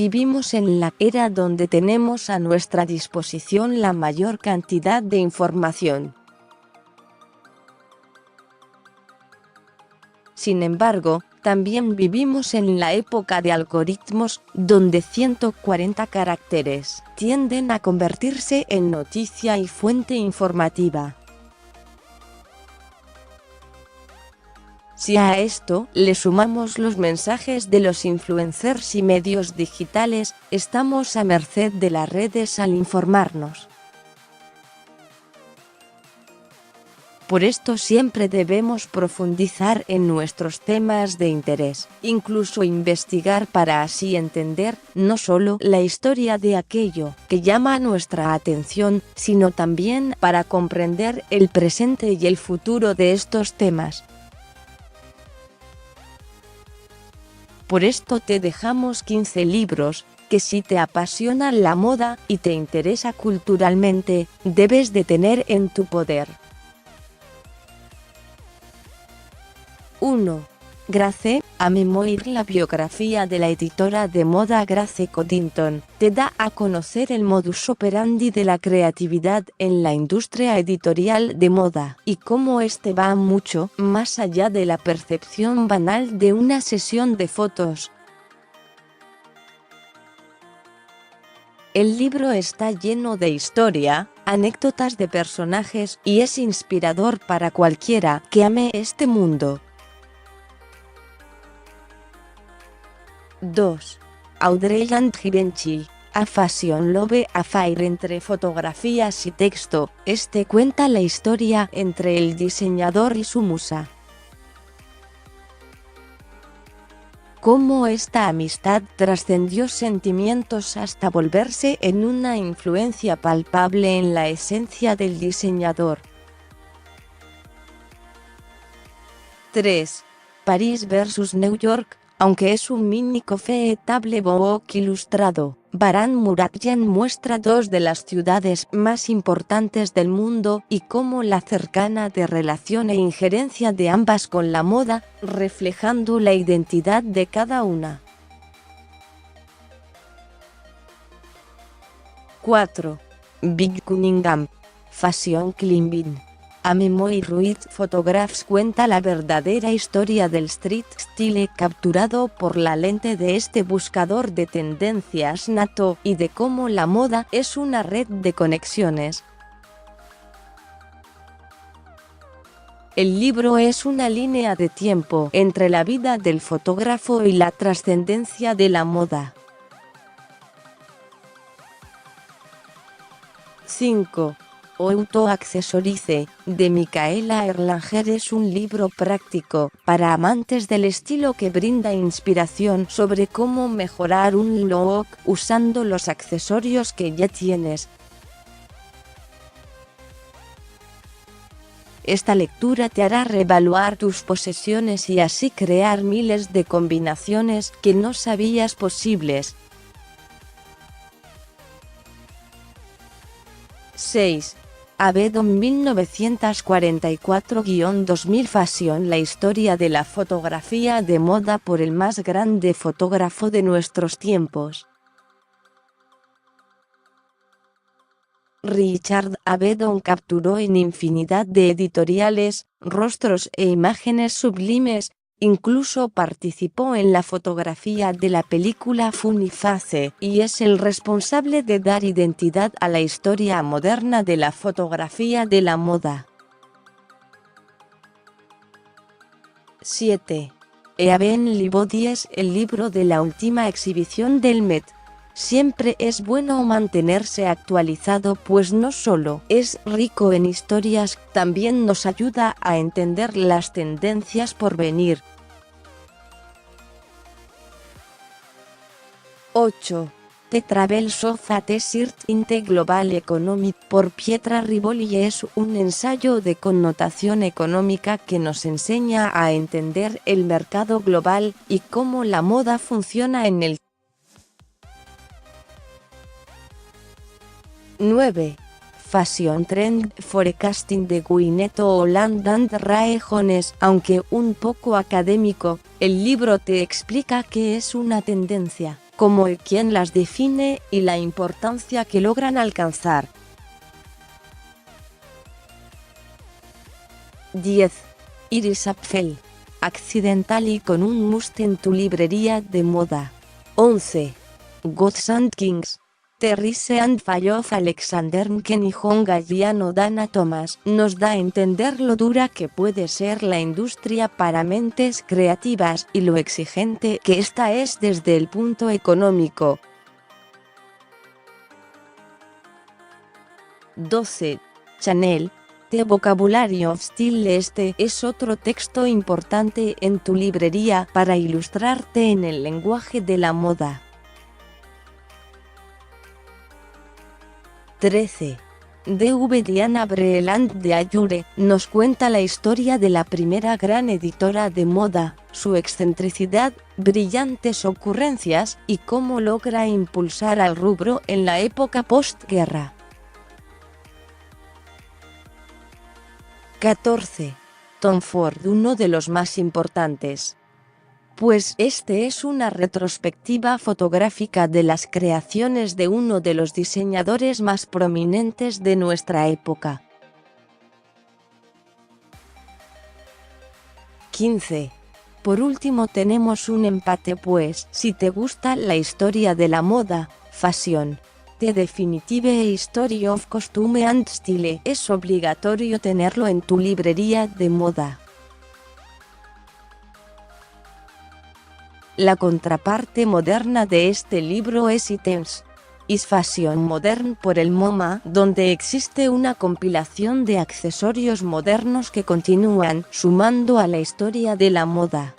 Vivimos en la era donde tenemos a nuestra disposición la mayor cantidad de información. Sin embargo, también vivimos en la época de algoritmos, donde 140 caracteres tienden a convertirse en noticia y fuente informativa. Si a esto le sumamos los mensajes de los influencers y medios digitales, estamos a merced de las redes al informarnos. Por esto siempre debemos profundizar en nuestros temas de interés, incluso investigar para así entender, no solo la historia de aquello que llama nuestra atención, sino también para comprender el presente y el futuro de estos temas. Por esto te dejamos 15 libros, que si te apasiona la moda y te interesa culturalmente, debes de tener en tu poder. 1. Grace, a Memoir. La biografía de la editora de moda Grace Coddington te da a conocer el modus operandi de la creatividad en la industria editorial de moda, y cómo este va mucho más allá de la percepción banal de una sesión de fotos. El libro está lleno de historia, anécdotas de personajes y es inspirador para cualquiera que ame este mundo. 2. Audrey Givenchy, A Fashion Love Affair. Entre fotografías y texto, este cuenta la historia entre el diseñador y su musa. Cómo esta amistad trascendió sentimientos hasta volverse en una influencia palpable en la esencia del diseñador. 3. París vs New York. Aunque es un mini café-table book ilustrado, Baran Murakhyan muestra dos de las ciudades más importantes del mundo y cómo la cercana de relación e injerencia de ambas con la moda, reflejando la identidad de cada una. 4. Big Cunningham, Fashion Climbing. A Memoir with Photographs cuenta la verdadera historia del street style capturado por la lente de este buscador de tendencias nato y de cómo la moda es una red de conexiones. El libro es una línea de tiempo entre la vida del fotógrafo y la trascendencia de la moda. 5. Auto Accessorize, de Micaela Erlanger es un libro práctico para amantes del estilo que brinda inspiración sobre cómo mejorar un look usando los accesorios que ya tienes. Esta lectura te hará reevaluar tus posesiones y así crear miles de combinaciones que no sabías posibles. 6. Avedon 1944-2000 Fashion. La historia de la fotografía de moda por el más grande fotógrafo de nuestros tiempos. Richard Avedon capturó en infinidad de editoriales, rostros e imágenes sublimes. Incluso participó en la fotografía de la película Funny Face, y es el responsable de dar identidad a la historia moderna de la fotografía de la moda. 7. Eaven Libody es el libro de la última exhibición del Met. Siempre es bueno mantenerse actualizado, pues no solo es rico en historias, también nos ayuda a entender las tendencias por venir. 8. The Travels of a Desert in the Global Economy, por Pietra Rivoli es un ensayo de connotación económica que nos enseña a entender el mercado global y cómo la moda funciona en él. 9. Fashion Trend Forecasting de Gwyneth Holland and Rae Jones. Aunque un poco académico, el libro te explica qué es una tendencia, como el quién las define y la importancia que logran alcanzar. 10. Iris Apfel. Accidental y con un must en tu librería de moda. 11. Gods and Kings. The Rise and Fall of Alexander Kenihon Galliano Dana Thomas nos da a entender lo dura que puede ser la industria para mentes creativas y lo exigente que esta es desde el punto económico. 12. Chanel. The Vocabulary of Style. Este es otro texto importante en tu librería para ilustrarte en el lenguaje de la moda. 13. D.V. Diana Breland de Ayure nos cuenta la historia de la primera gran editora de moda, su excentricidad, brillantes ocurrencias y cómo logra impulsar al rubro en la época postguerra. 14. Tom Ford, uno de los más importantes. Pues este es una retrospectiva fotográfica de las creaciones de uno de los diseñadores más prominentes de nuestra época. 15. Por último tenemos un empate, pues si te gusta la historia de la moda, fashion, The Definitive History of Costume and Style, es obligatorio tenerlo en tu librería de moda. La contraparte moderna de este libro es Items is Fashion Modern por el MoMA, donde existe una compilación de accesorios modernos que continúan sumando a la historia de la moda.